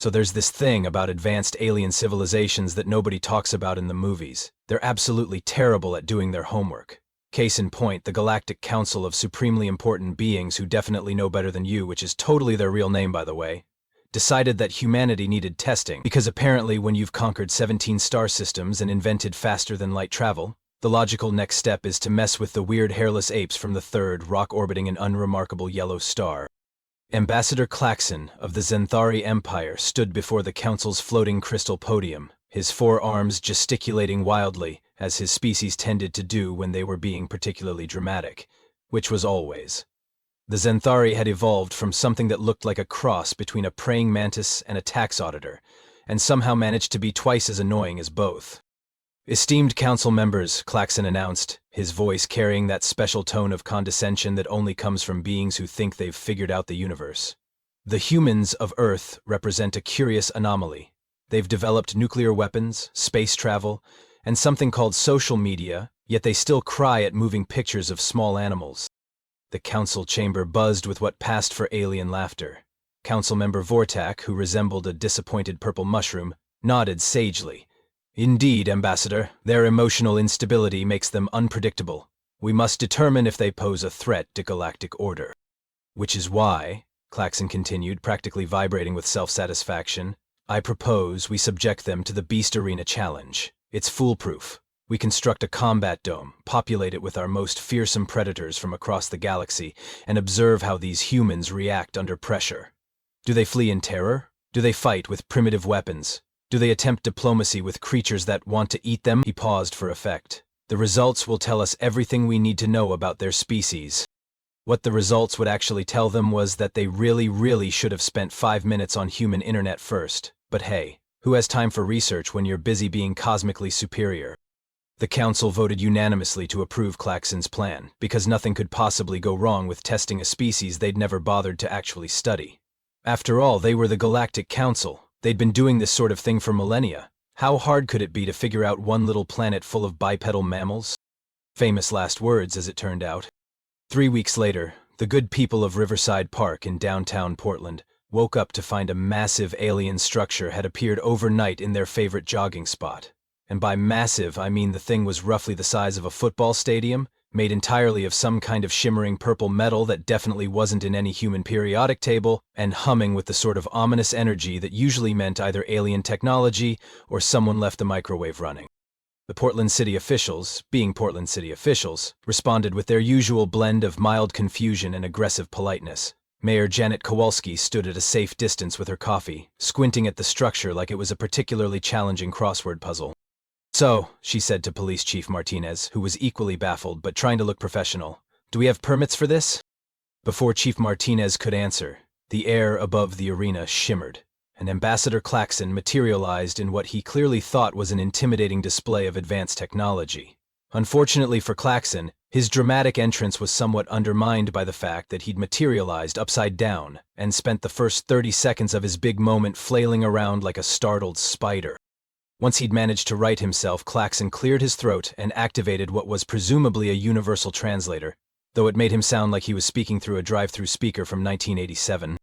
So there's this thing about advanced alien civilizations that nobody talks about in the movies. They're absolutely terrible at doing their homework. Case in point, the Galactic Council of Supremely Important Beings who definitely know better than you, which is totally their real name by the way, decided that humanity needed testing because apparently when you've conquered 17 star systems and invented faster-than-light travel, the logical next step is to mess with the weird hairless apes from the third, rock-orbiting an unremarkable yellow star. Ambassador Klaxon of the Zenthari Empire stood before the Council's floating crystal podium, his four arms gesticulating wildly, as his species tended to do when they were being particularly dramatic, which was always. The Zenthari had evolved from something that looked like a cross between a praying mantis and a tax auditor, and somehow managed to be twice as annoying as both. Esteemed council members, Klaxon announced, his voice carrying that special tone of condescension that only comes from beings who think they've figured out the universe. The humans of Earth represent a curious anomaly. They've developed nuclear weapons, space travel, and something called social media, yet they still cry at moving pictures of small animals. The council chamber buzzed with what passed for alien laughter. Councilmember Vortak, who resembled a disappointed purple mushroom, nodded sagely. Indeed, Ambassador, their emotional instability makes them unpredictable. We must determine if they pose a threat to galactic order. Which is why, Klaxon continued, practically vibrating with self-satisfaction, I propose we subject them to the Beast Arena Challenge. It's foolproof. We construct a combat dome, populate it with our most fearsome predators from across the galaxy, and observe how these humans react under pressure. Do they flee in terror? Do they fight with primitive weapons? Do they attempt diplomacy with creatures that want to eat them? He paused for effect. The results will tell us everything we need to know about their species. What the results would actually tell them was that they really should have spent 5 minutes on human internet first. But hey, who has time for research when you're busy being cosmically superior? The council voted unanimously to approve Klaxon's plan, because nothing could possibly go wrong with testing a species they'd never bothered to actually study. After all, they were the Galactic Council. They'd been doing this sort of thing for millennia. How hard could it be to figure out one little planet full of bipedal mammals? Famous last words, as it turned out. 3 weeks later, the good people of Riverside Park in downtown Portland woke up to find a massive alien structure had appeared overnight in their favorite jogging spot. And by massive, I mean the thing was roughly the size of a football stadium, made entirely of some kind of shimmering purple metal that definitely wasn't in any human periodic table, and humming with the sort of ominous energy that usually meant either alien technology or someone left the microwave running. The Portland City officials, being Portland City officials, responded with their usual blend of mild confusion and aggressive politeness. Mayor Janet Kowalski stood at a safe distance with her coffee, squinting at the structure like it was a particularly challenging crossword puzzle. So, she said to Police Chief Martinez, who was equally baffled but trying to look professional, do we have permits for this? Before Chief Martinez could answer, the air above the arena shimmered, and Ambassador Klaxon materialized in what he clearly thought was an intimidating display of advanced technology. Unfortunately for Klaxon, his dramatic entrance was somewhat undermined by the fact that he'd materialized upside down and spent the first 30 seconds of his big moment flailing around like a startled spider. Once he'd managed to right himself, Klaxon cleared his throat and activated what was presumably a universal translator, though it made him sound like he was speaking through a drive-through speaker from 1987.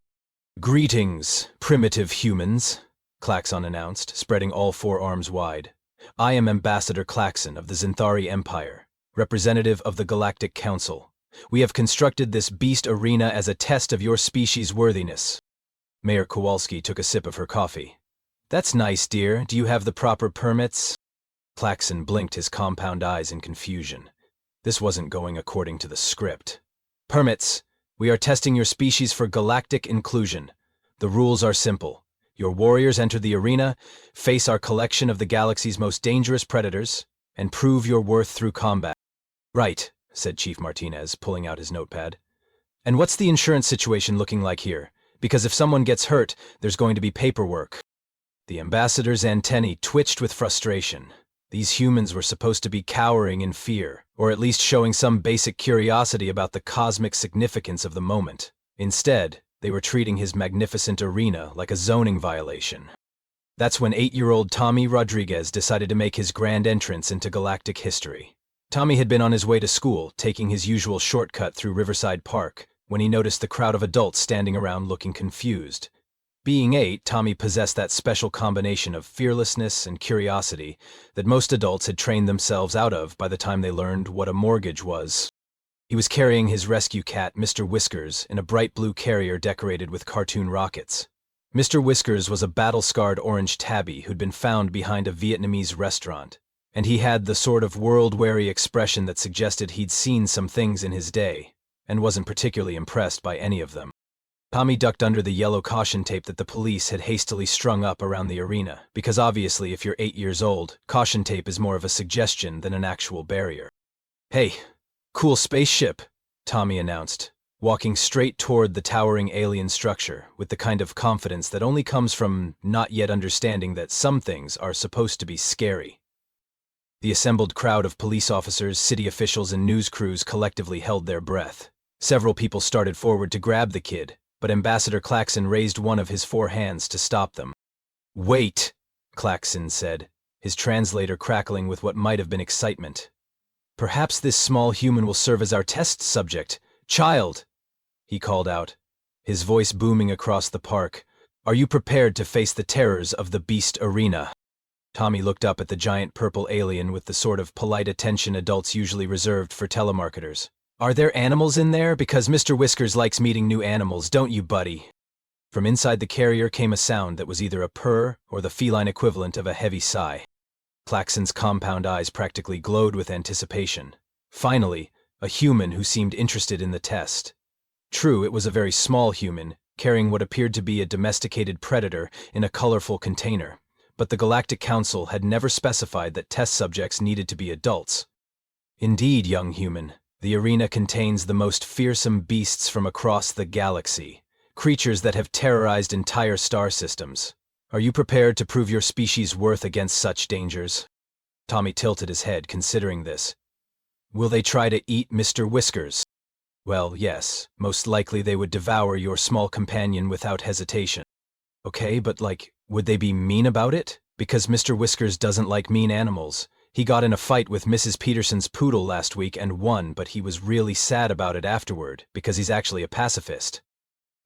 Greetings, primitive humans, Klaxon announced, spreading all 4 arms wide. I am Ambassador Klaxon of the Zenthari Empire, representative of the Galactic Council. We have constructed this beast arena as a test of your species' worthiness. Mayor Kowalski took a sip of her coffee. That's nice, dear. Do you have the proper permits? Klaxon blinked his compound eyes in confusion. This wasn't going according to the script. Permits. We are testing your species for galactic inclusion. The rules are simple. Your warriors enter the arena, face our collection of the galaxy's most dangerous predators, and prove your worth through combat. Right, said Chief Martinez, pulling out his notepad. And what's the insurance situation looking like here? Because if someone gets hurt, there's going to be paperwork. The ambassador's antennae twitched with frustration. These humans were supposed to be cowering in fear, or at least showing some basic curiosity about the cosmic significance of the moment. Instead, they were treating his magnificent arena like a zoning violation. That's when 8-year-old Tommy Rodriguez decided to make his grand entrance into galactic history. Tommy had been on his way to school, taking his usual shortcut through Riverside Park, when he noticed the crowd of adults standing around looking confused. Being 8, Tommy possessed that special combination of fearlessness and curiosity that most adults had trained themselves out of by the time they learned what a mortgage was. He was carrying his rescue cat, Mr. Whiskers, in a bright blue carrier decorated with cartoon rockets. Mr. Whiskers was a battle-scarred orange tabby who'd been found behind a Vietnamese restaurant, and he had the sort of world-weary expression that suggested he'd seen some things in his day, and wasn't particularly impressed by any of them. Tommy ducked under the yellow caution tape that the police had hastily strung up around the arena, because obviously if you're 8 years old, caution tape is more of a suggestion than an actual barrier. "Hey, cool spaceship," Tommy announced, walking straight toward the towering alien structure with the kind of confidence that only comes from not yet understanding that some things are supposed to be scary. The assembled crowd of police officers, city officials, and news crews collectively held their breath. Several people started forward to grab the kid, but Ambassador Claxon raised one of his 4 hands to stop them. "Wait," Claxon said, his translator crackling with what might have been excitement. "Perhaps this small human will serve as our test subject. Child," he called out, his voice booming across the park, "are you prepared to face the terrors of the Beast Arena?" Tommy looked up at the giant purple alien with the sort of polite attention adults usually reserved for telemarketers. "Are there animals in there? Because Mr. Whiskers likes meeting new animals, don't you, buddy?" From inside the carrier came a sound that was either a purr or the feline equivalent of a heavy sigh. Claxon's compound eyes practically glowed with anticipation. Finally, a human who seemed interested in the test. True, it was a very small human, carrying what appeared to be a domesticated predator in a colorful container, but the Galactic Council had never specified that test subjects needed to be adults. "Indeed, young human, the arena contains the most fearsome beasts from across the galaxy, creatures that have terrorized entire star systems. Are you prepared to prove your species' worth against such dangers?" Tommy tilted his head, considering this. "Will they try to eat Mr. Whiskers?" "Well, yes, most likely they would devour your small companion without hesitation." "Okay, but would they be mean about it? Because Mr. Whiskers doesn't like mean animals. He got in a fight with Mrs. Peterson's poodle last week and won, but he was really sad about it afterward, because he's actually a pacifist."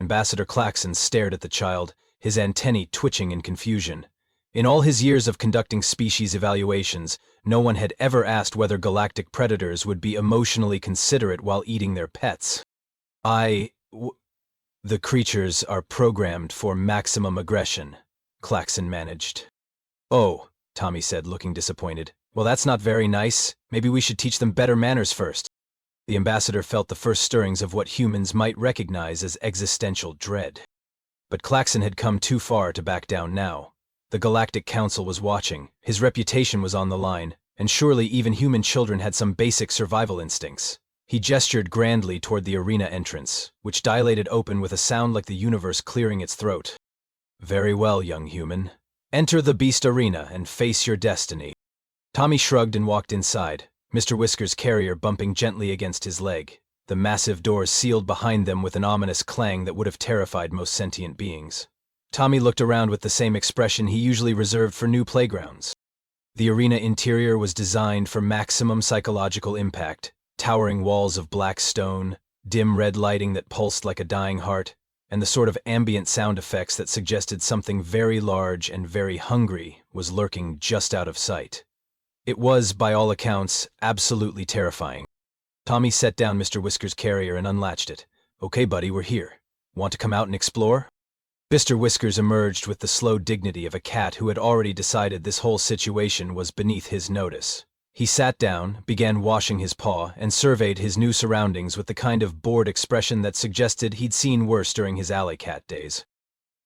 Ambassador Claxon stared at the child, his antennae twitching in confusion. In all his years of conducting species evaluations, no one had ever asked whether galactic predators would be emotionally considerate while eating their pets. "The creatures are programmed for maximum aggression," Claxon managed. "Oh," Tommy said, looking disappointed. "Well, that's not very nice. Maybe we should teach them better manners first." The ambassador felt the first stirrings of what humans might recognize as existential dread. But Claxon had come too far to back down now. The Galactic Council was watching, his reputation was on the line, and surely even human children had some basic survival instincts. He gestured grandly toward the arena entrance, which dilated open with a sound like the universe clearing its throat. "Very well, young human. Enter the Beast Arena and face your destiny." Tommy shrugged and walked inside, Mr. Whiskers' carrier bumping gently against his leg, the massive doors sealed behind them with an ominous clang that would have terrified most sentient beings. Tommy looked around with the same expression he usually reserved for new playgrounds. The arena interior was designed for maximum psychological impact, towering walls of black stone, dim red lighting that pulsed like a dying heart, and the sort of ambient sound effects that suggested something very large and very hungry was lurking just out of sight. It was, by all accounts, absolutely terrifying. Tommy set down Mr. Whiskers' carrier and unlatched it. "Okay, buddy, we're here. Want to come out and explore?" Mr. Whiskers emerged with the slow dignity of a cat who had already decided this whole situation was beneath his notice. He sat down, began washing his paw, and surveyed his new surroundings with the kind of bored expression that suggested he'd seen worse during his alley cat days.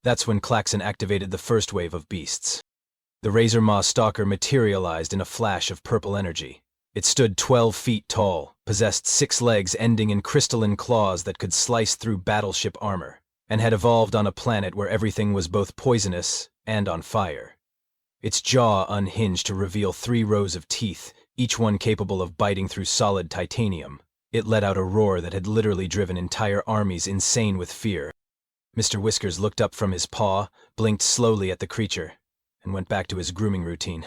That's when Claxon activated the first wave of beasts. The razor maw stalker materialized in a flash of purple energy. It stood 12 feet tall, possessed 6 legs ending in crystalline claws that could slice through battleship armor, and had evolved on a planet where everything was both poisonous and on fire. Its jaw unhinged to reveal 3 rows of teeth, each one capable of biting through solid titanium. It let out a roar that had literally driven entire armies insane with fear. Mr. Whiskers looked up from his paw, blinked slowly at the creature, and went back to his grooming routine.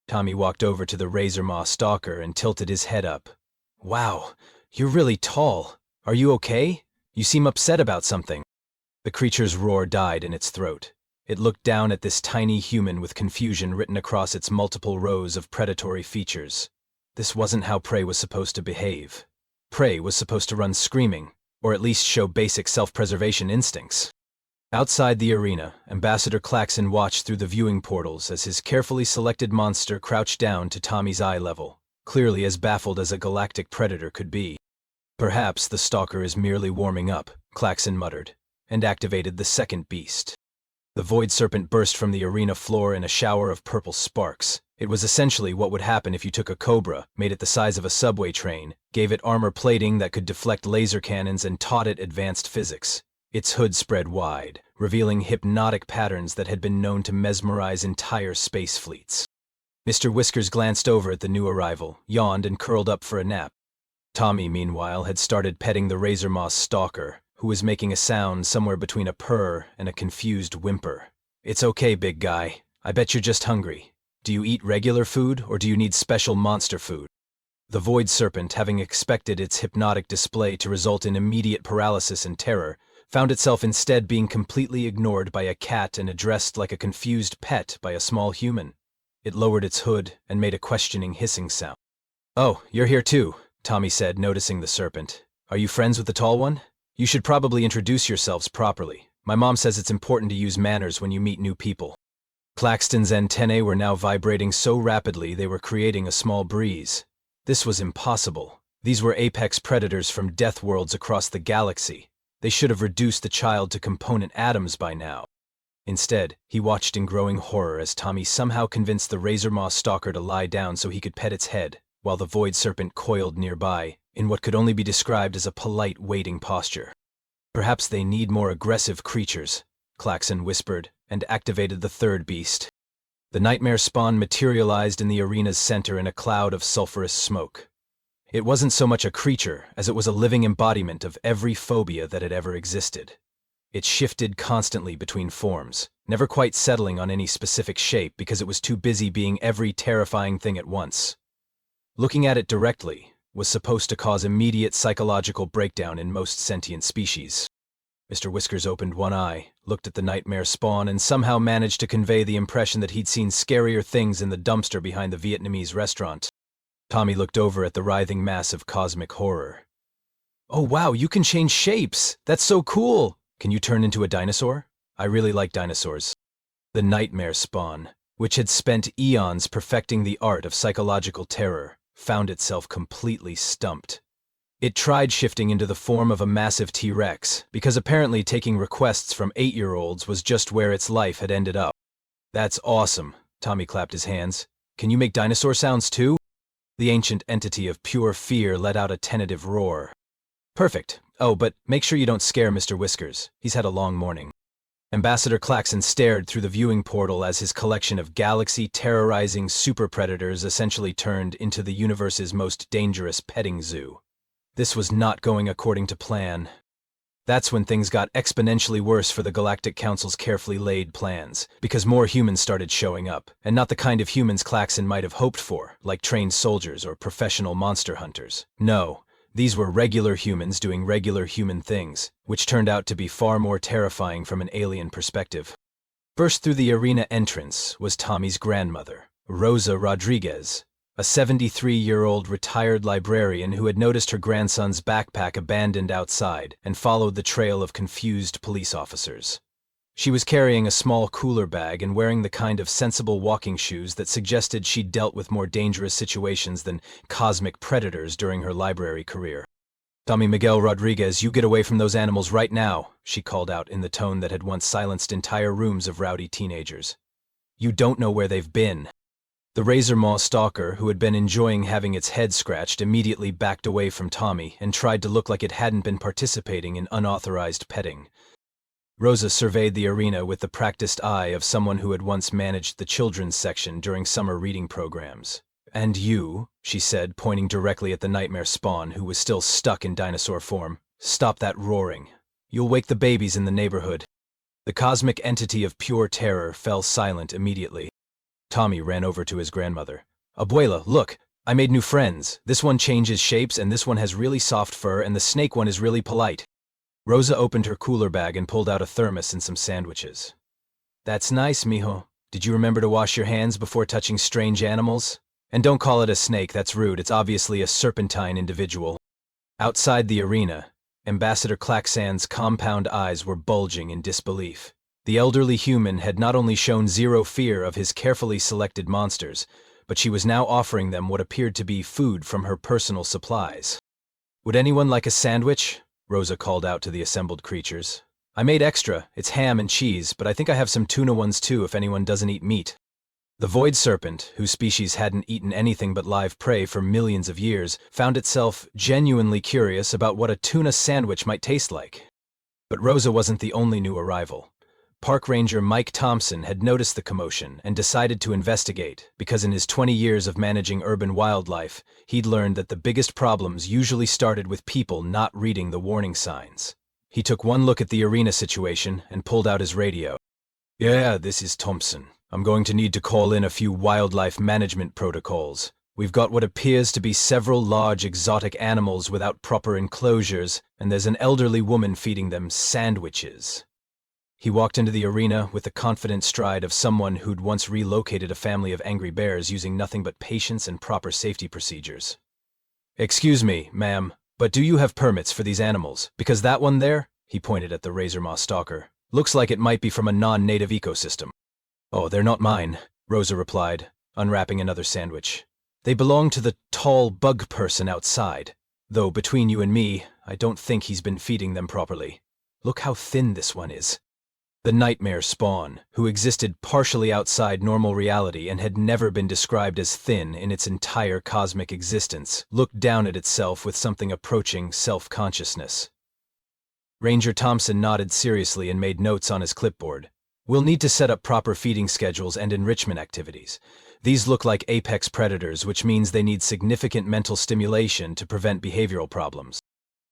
Tommy walked over to the razor maw stalker and tilted his head up. "Wow, you're really tall. Are you okay? You seem upset about something." The creature's roar died in its throat. It looked down at this tiny human with confusion written across its multiple rows of predatory features. This wasn't how prey was supposed to behave. Prey was supposed to run screaming, or at least show basic self-preservation instincts. Outside the arena, Ambassador Klaxon watched through the viewing portals as his carefully selected monster crouched down to Tommy's eye level, clearly as baffled as a galactic predator could be. Perhaps the stalker is merely warming up, Klaxon muttered, and activated the second beast. The void serpent burst from the arena floor in a shower of purple sparks. It was essentially what would happen if you took a cobra, made it the size of a subway train, gave it armor plating that could deflect laser cannons, and taught it advanced physics. Its hood spread wide, revealing hypnotic patterns that had been known to mesmerize entire space fleets. Mr. Whiskers glanced over at the new arrival, yawned, and curled up for a nap. Tommy, meanwhile, had started petting the Razormaw stalker, who was making a sound somewhere between a purr and a confused whimper. "It's okay, big guy. I bet you're just hungry. Do you eat regular food, or do you need special monster food?" The void serpent, having expected its hypnotic display to result in immediate paralysis and terror, found itself instead being completely ignored by a cat and addressed like a confused pet by a small human. It lowered its hood and made a questioning hissing sound. "Oh, you're here too," Tommy said, noticing the serpent. "Are you friends with the tall one? You should probably introduce yourselves properly. My mom says it's important to use manners when you meet new people." Claxton's antennae were now vibrating so rapidly they were creating a small breeze. This was impossible. These were apex predators from death worlds across the galaxy. They should have reduced the child to component atoms by now. Instead, he watched in growing horror as Tommy somehow convinced the Razormaw stalker to lie down so he could pet its head, while the void serpent coiled nearby, in what could only be described as a polite waiting posture. "Perhaps they need more aggressive creatures," Klaxon whispered, and activated the third beast. The nightmare spawn materialized in the arena's center in a cloud of sulfurous smoke. It wasn't so much a creature as it was a living embodiment of every phobia that had ever existed. It shifted constantly between forms, never quite settling on any specific shape because it was too busy being every terrifying thing at once. Looking at it directly was supposed to cause immediate psychological breakdown in most sentient species. Mr. Whiskers opened one eye, looked at the nightmare spawn, and somehow managed to convey the impression that he'd seen scarier things in the dumpster behind the Vietnamese restaurant. Tommy looked over at the writhing mass of cosmic horror. "Oh wow, you can change shapes! That's so cool! Can you turn into a dinosaur? I really like dinosaurs." The nightmare spawn, which had spent eons perfecting the art of psychological terror, found itself completely stumped. It tried shifting into the form of a massive T-Rex, because apparently taking requests from 8-year-olds was just where its life had ended up. "That's awesome," Tommy clapped his hands. "Can you make dinosaur sounds too?" The ancient entity of pure fear let out a tentative roar. "Perfect. Oh, but make sure you don't scare Mr. Whiskers. He's had a long morning." Ambassador Klaxon stared through the viewing portal as his collection of galaxy-terrorizing super predators essentially turned into the universe's most dangerous petting zoo. This was not going according to plan. That's when things got exponentially worse for the Galactic Council's carefully laid plans, because more humans started showing up, and not the kind of humans Klaxon might have hoped for, like trained soldiers or professional monster hunters. No, these were regular humans doing regular human things, which turned out to be far more terrifying from an alien perspective. Burst through the arena entrance was Tommy's grandmother, Rosa Rodriguez, a 73-year-old retired librarian who had noticed her grandson's backpack abandoned outside and followed the trail of confused police officers. She was carrying a small cooler bag and wearing the kind of sensible walking shoes that suggested she'd dealt with more dangerous situations than cosmic predators during her library career. "Tommy Miguel Rodriguez, you get away from those animals right now," she called out in the tone that had once silenced entire rooms of rowdy teenagers. "You don't know where they've been." The Razormaw stalker, who had been enjoying having its head scratched, immediately backed away from Tommy and tried to look like it hadn't been participating in unauthorized petting. Rosa surveyed the arena with the practiced eye of someone who had once managed the children's section during summer reading programs. "And you," she said, pointing directly at the nightmare spawn, who was still stuck in dinosaur form, "stop that roaring. You'll wake the babies in the neighborhood." The cosmic entity of pure terror fell silent immediately. Tommy ran over to his grandmother. "Abuela, look, I made new friends. This one changes shapes and this one has really soft fur and the snake one is really polite." Rosa opened her cooler bag and pulled out a thermos and some sandwiches. That's nice, mijo. Did you remember to wash your hands before touching strange animals? And don't call it a snake, that's rude. It's obviously a serpentine individual. Outside the arena, Ambassador Klaxon's compound eyes were bulging in disbelief. The elderly human had not only shown zero fear of his carefully selected monsters, but she was now offering them what appeared to be food from her personal supplies. Would anyone like a sandwich? Rosa called out to the assembled creatures. I made extra, it's ham and cheese, but I think I have some tuna ones too if anyone doesn't eat meat. The void serpent, whose species hadn't eaten anything but live prey for millions of years, found itself genuinely curious about what a tuna sandwich might taste like. But Rosa wasn't the only new arrival. Park Ranger Mike Thompson had noticed the commotion and decided to investigate, because in his 20 years of managing urban wildlife, he'd learned that the biggest problems usually started with people not reading the warning signs. He took one look at the arena situation and pulled out his radio. Yeah, this is Thompson. I'm going to need to call in a few wildlife management protocols. We've got what appears to be several large exotic animals without proper enclosures, and there's an elderly woman feeding them sandwiches. He walked into the arena with the confident stride of someone who'd once relocated a family of angry bears using nothing but patience and proper safety procedures. Excuse me, ma'am, but do you have permits for these animals? Because that one there, he pointed at the Razormaw stalker, looks like it might be from a non-native ecosystem. Oh, they're not mine, Rosa replied, unwrapping another sandwich. They belong to the tall bug person outside, though between you and me, I don't think he's been feeding them properly. Look how thin this one is. The nightmare spawn, who existed partially outside normal reality and had never been described as thin in its entire cosmic existence, looked down at itself with something approaching self-consciousness. Ranger Thompson nodded seriously and made notes on his clipboard. We'll need to set up proper feeding schedules and enrichment activities. These look like apex predators, which means they need significant mental stimulation to prevent behavioral problems.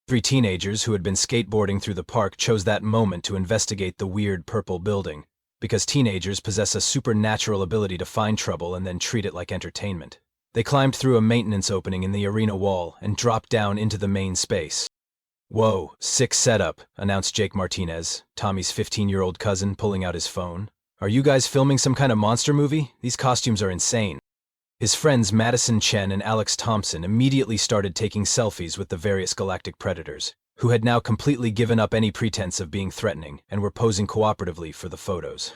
3 teenagers who had been skateboarding through the park chose that moment to investigate the weird purple building, because teenagers possess a supernatural ability to find trouble and then treat it like entertainment. They climbed through a maintenance opening in the arena wall and dropped down into the main space. Whoa, sick setup, announced Jake Martinez, Tommy's 15-year-old cousin, pulling out his phone. Are you guys filming some kind of monster movie? These costumes are insane. His friends Madison Chen and Alex Thompson immediately started taking selfies with the various galactic predators, who had now completely given up any pretense of being threatening and were posing cooperatively for the photos.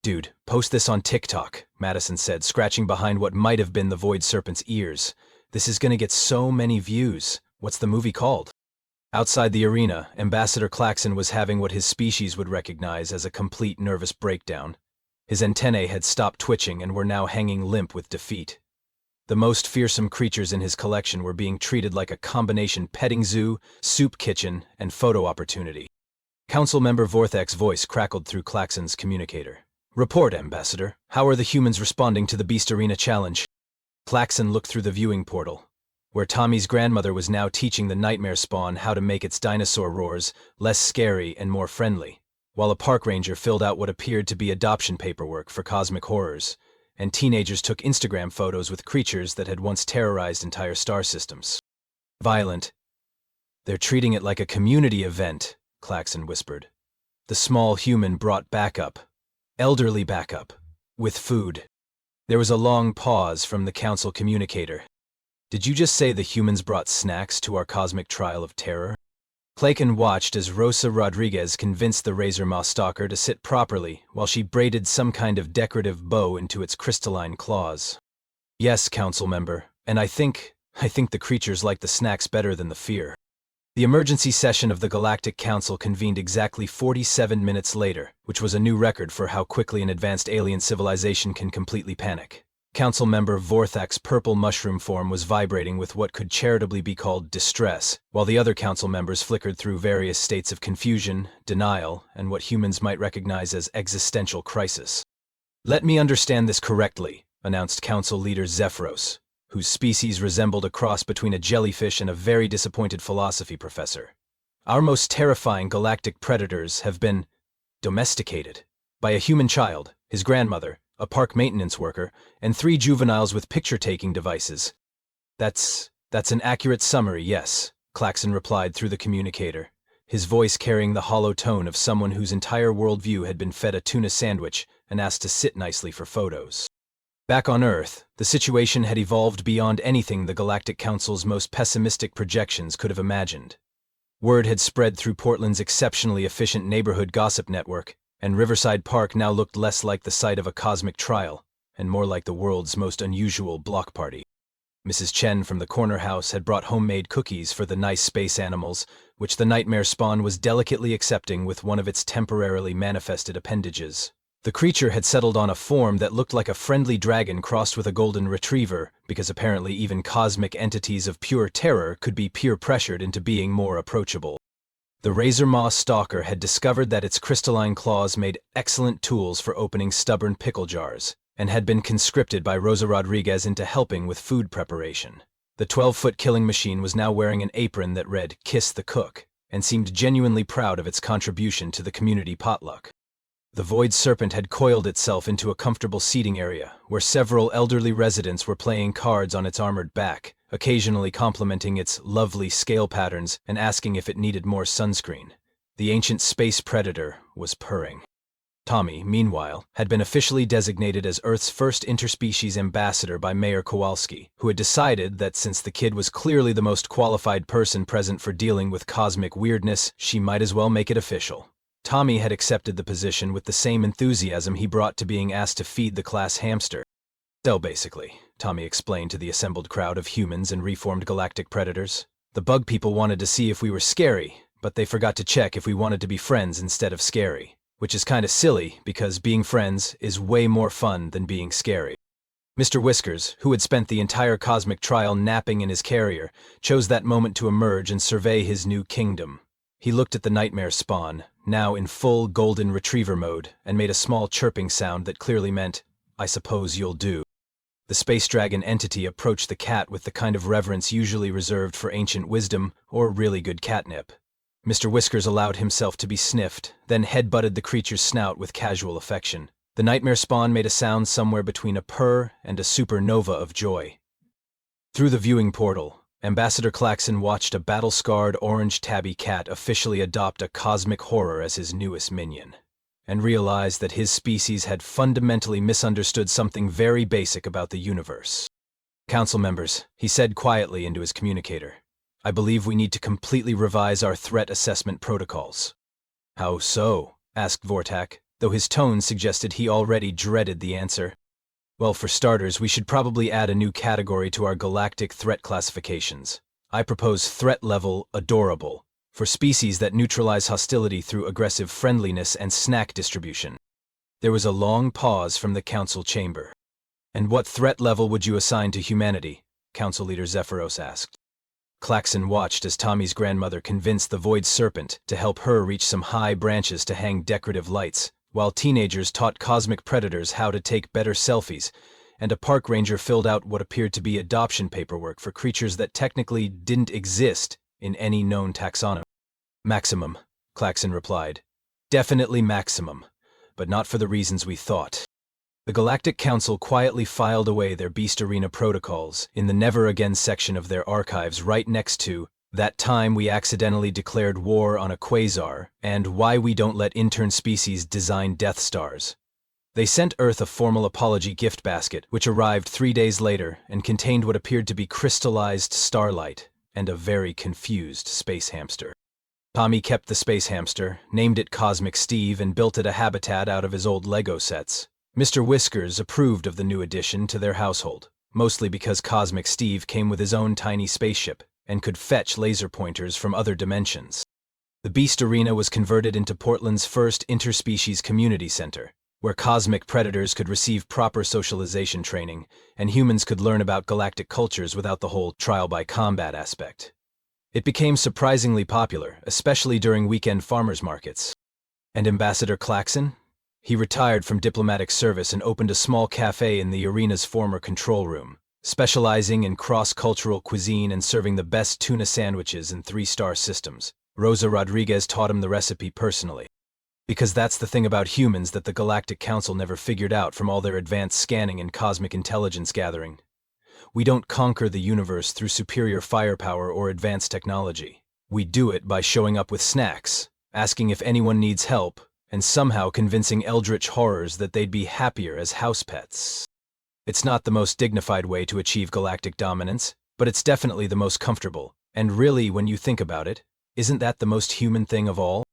Dude, post this on TikTok, Madison said, scratching behind what might have been the void serpent's ears. This is gonna get so many views. What's the movie called? Outside the arena, Ambassador Klaxon was having what his species would recognize as a complete nervous breakdown. His antennae had stopped twitching and were now hanging limp with defeat. The most fearsome creatures in his collection were being treated like a combination petting zoo, soup kitchen, and photo opportunity. Council member Vorthak's voice crackled through Klaxon's communicator. Report, Ambassador. How are the humans responding to the Beast Arena challenge? Klaxon looked through the viewing portal, where Tommy's grandmother was now teaching the nightmare spawn how to make its dinosaur roars less scary and more friendly, while a park ranger filled out what appeared to be adoption paperwork for cosmic horrors, and teenagers took Instagram photos with creatures that had once terrorized entire star systems. Violent. They're treating it like a community event, Klaxon whispered. The small human brought backup. Elderly backup. With food. There was a long pause from the council communicator. Did you just say the humans brought snacks to our cosmic trial of terror? Klaxon watched as Rosa Rodriguez convinced the Razormaw stalker to sit properly while she braided some kind of decorative bow into its crystalline claws. Yes, council member, and I think the creatures like the snacks better than the fear. The emergency session of the Galactic Council convened exactly 47 minutes later, which was a new record for how quickly an advanced alien civilization can completely panic. Council member Vorthak's purple mushroom form was vibrating with what could charitably be called distress, while the other council members flickered through various states of confusion, denial, and what humans might recognize as existential crisis. Let me understand this correctly, announced council leader Zephyros, whose species resembled a cross between a jellyfish and a very disappointed philosophy professor. Our most terrifying galactic predators have been domesticated by a human child, his grandmother, a park maintenance worker, and 3 juveniles with picture-taking devices. That's an accurate summary, yes, Klaxon replied through the communicator, his voice carrying the hollow tone of someone whose entire worldview had been fed a tuna sandwich and asked to sit nicely for photos. Back on Earth, the situation had evolved beyond anything the Galactic Council's most pessimistic projections could have imagined. Word had spread through Portland's exceptionally efficient neighborhood gossip network, and Riverside Park now looked less like the site of a cosmic trial, and more like the world's most unusual block party. Mrs. Chen from the corner house had brought homemade cookies for the nice space animals, which the nightmare spawn was delicately accepting with one of its temporarily manifested appendages. The creature had settled on a form that looked like a friendly dragon crossed with a golden retriever, because apparently even cosmic entities of pure terror could be peer-pressured into being more approachable. The razor maw stalker had discovered that its crystalline claws made excellent tools for opening stubborn pickle jars, and had been conscripted by Rosa Rodriguez into helping with food preparation. The 12-foot killing machine was now wearing an apron that read, "Kiss the Cook," and seemed genuinely proud of its contribution to the community potluck. The void serpent had coiled itself into a comfortable seating area, where several elderly residents were playing cards on its armored back, occasionally complimenting its lovely scale patterns and asking if it needed more sunscreen. The ancient space predator was purring. Tommy, meanwhile, had been officially designated as Earth's first interspecies ambassador by Mayor Kowalski, who had decided that since the kid was clearly the most qualified person present for dealing with cosmic weirdness, she might as well make it official. Tommy had accepted the position with the same enthusiasm he brought to being asked to feed the class hamster. So basically, Tommy explained to the assembled crowd of humans and reformed galactic predators, the bug people wanted to see if we were scary, but they forgot to check if we wanted to be friends instead of scary, which is kinda silly because being friends is way more fun than being scary. Mr. Whiskers, who had spent the entire cosmic trial napping in his carrier, chose that moment to emerge and survey his new kingdom. He looked at the nightmare spawn, now in full golden retriever mode, and made a small chirping sound that clearly meant, "I suppose you'll do." The space dragon entity approached the cat with the kind of reverence usually reserved for ancient wisdom or really good catnip. Mr. Whiskers allowed himself to be sniffed, then headbutted the creature's snout with casual affection. The nightmare spawn made a sound somewhere between a purr and a supernova of joy. Through the viewing portal, Ambassador Klaxon watched a battle-scarred orange tabby cat officially adopt a cosmic horror as his newest minion, and realized that his species had fundamentally misunderstood something very basic about the universe. "Council members," he said quietly into his communicator, "I believe we need to completely revise our threat assessment protocols." "How so?" asked Vortak, though his tone suggested he already dreaded the answer. "Well, for starters, we should probably add a new category to our galactic threat classifications. I propose threat level adorable, for species that neutralize hostility through aggressive friendliness and snack distribution." There was a long pause from the council chamber. "And what threat level would you assign to humanity?" Council Leader Zephyros asked. Klaxon watched as Tommy's grandmother convinced the void serpent to help her reach some high branches to hang decorative lights, while teenagers taught cosmic predators how to take better selfies, and a park ranger filled out what appeared to be adoption paperwork for creatures that technically didn't exist in any known taxonomy. "Maximum," Klaxon replied. "Definitely maximum, but not for the reasons we thought." The Galactic Council quietly filed away their Beast Arena protocols in the Never Again section of their archives right next to "That Time We Accidentally Declared War on a Quasar" and "Why We Don't Let Intern Species Design Death Stars." They sent Earth a formal apology gift basket, which arrived 3 days later and contained what appeared to be crystallized starlight and a very confused space hamster. Tommy kept the space hamster, named it Cosmic Steve, and built it a habitat out of his old Lego sets. Mr. Whiskers approved of the new addition to their household, mostly because Cosmic Steve came with his own tiny spaceship and could fetch laser pointers from other dimensions. The Beast Arena was converted into Portland's first interspecies community center, where cosmic predators could receive proper socialization training, and humans could learn about galactic cultures without the whole trial-by-combat aspect. It became surprisingly popular, especially during weekend farmers markets. And Ambassador Klaxon? He retired from diplomatic service and opened a small cafe in the arena's former control room, specializing in cross-cultural cuisine and serving the best tuna sandwiches in 3-star systems. Rosa Rodriguez taught him the recipe personally. Because that's the thing about humans that the Galactic Council never figured out from all their advanced scanning and cosmic intelligence gathering. We don't conquer the universe through superior firepower or advanced technology. We do it by showing up with snacks, asking if anyone needs help, and somehow convincing eldritch horrors that they'd be happier as house pets. It's not the most dignified way to achieve galactic dominance, but it's definitely the most comfortable. And really, when you think about it, isn't that the most human thing of all?